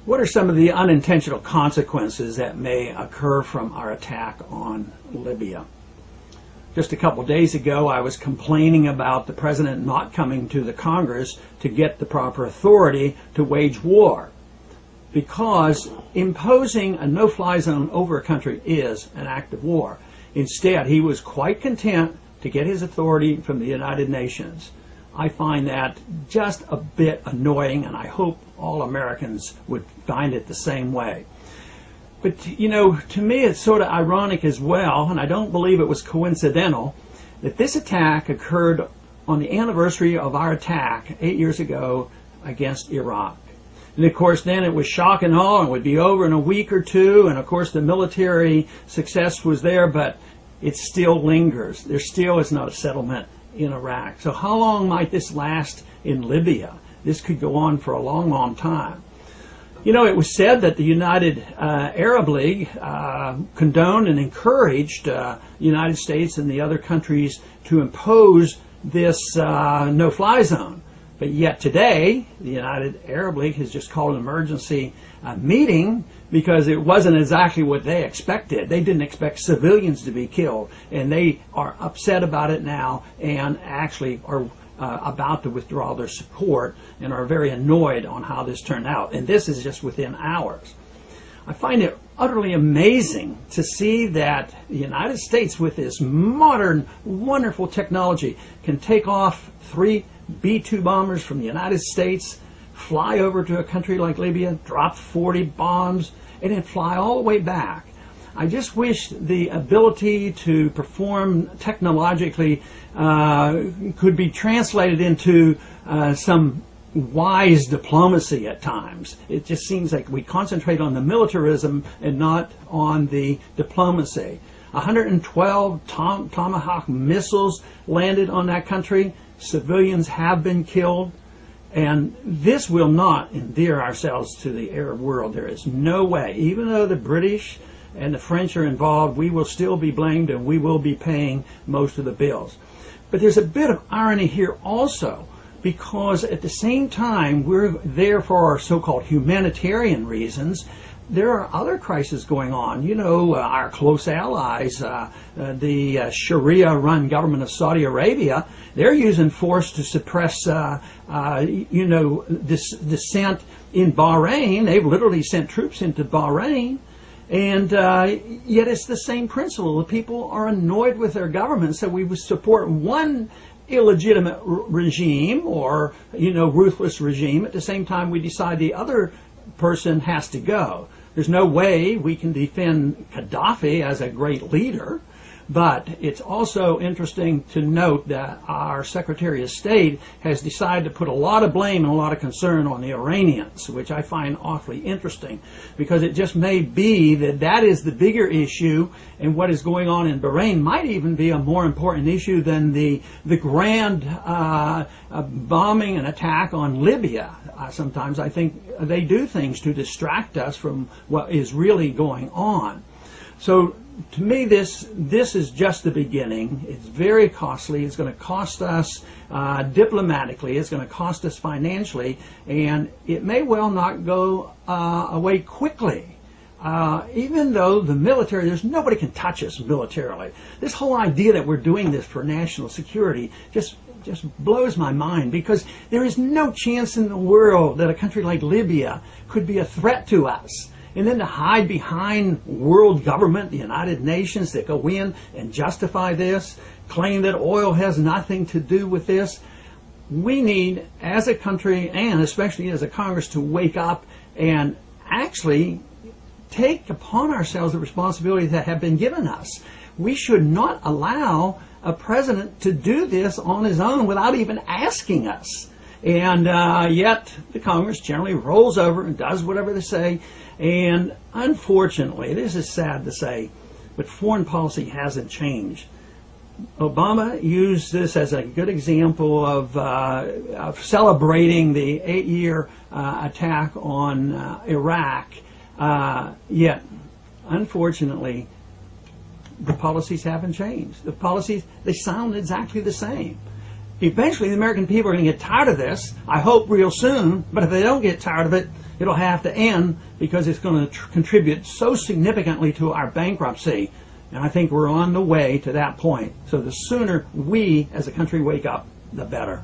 What are some of the unintentional consequences that may occur from our attack on Libya? Just a couple days ago, I was complaining about the president not coming to the Congress to get the proper authority to wage war, because imposing a no-fly zone over a country is an act of war. Instead, he was quite content to get his authority from the United Nations. I find that just a bit annoying, and I hope all Americans would find it the same way. But, you know, to me it's sort of ironic as well, and I don't believe it was coincidental, that this attack occurred on the anniversary of our attack 8 years ago against Iraq. And of course then it was shock and awe and would be over in a week or two, and of course the military success was there, but it still lingers. There still is not a settlement in Iraq. So how long might this last in Libya? This could go on for a long, long time. You know, it was said that the United Arab League condoned and encouraged the United States and the other countries to impose this no-fly zone. But yet today, the United Arab League has just called an emergency meeting because it wasn't exactly what they expected. They didn't expect civilians to be killed, and they are upset about it now and actually are about to withdraw their support and are very annoyed on how this turned out. And this is just within hours. I find it utterly amazing to see that the United States, with this modern, wonderful technology, can take off 3 B-2 bombers from the United States, fly over to a country like Libya, drop 40 bombs, and then fly all the way back. I just wish the ability to perform technologically could be translated into some wise diplomacy at times. It just seems like we concentrate on the militarism and not on the diplomacy. 112 Tomahawk missiles landed on that country. Civilians have been killed. And this will not endear ourselves to the Arab world. There is no way. Even though the British and the French are involved, we will still be blamed and we will be paying most of the bills. But there's a bit of irony here also, because at the same time we're there for our so-called humanitarian reasons, there are other crises going on. You know, our close allies, the Sharia-run government of Saudi Arabia, they're using force to suppress, you know, this dissent in Bahrain. They've literally sent troops into Bahrain. And yet it's the same principle. The people are annoyed with their government, so we would support one illegitimate regime or, you know, ruthless regime. At the same time, we decide the other person has to go. There's no way we can defend Gaddafi as a great leader, but it's also interesting to note that our Secretary of State has decided to put a lot of blame and a lot of concern on the Iranians, which I find awfully interesting, because it just may be that that is the bigger issue, and what is going on in Bahrain might even be a more important issue than the grand bombing and attack on Libya. Sometimes I think they do things to distract us from what is really going on. So to me, this is just the beginning. It's very costly. It's going to cost us diplomatically. It's going to cost us financially, and it may well not go away quickly. Even though the military, there's nobody can touch us militarily. This whole idea that we're doing this for national security just blows my mind, because there is no chance in the world that a country like Libya could be a threat to us. And then to hide behind world government, the United Nations, that go in and justify this, claim that oil has nothing to do with this. We need, as a country and especially as a Congress, to wake up and actually take upon ourselves the responsibilities that have been given us. We should not allow a president to do this on his own without even asking us. And yet the Congress generally rolls over and does whatever they say. And unfortunately, this is sad to say, but foreign policy hasn't changed. Obama used this as a good example of celebrating the 8-year attack on Iraq. Yet, unfortunately, the policies haven't changed. The policies, they sound exactly the same. Eventually, the American people are going to get tired of this, I hope real soon, but if they don't get tired of it, It'll have to end because it's going to contribute so significantly to our bankruptcy. And I think we're on the way to that point. So the sooner we as a country wake up, the better.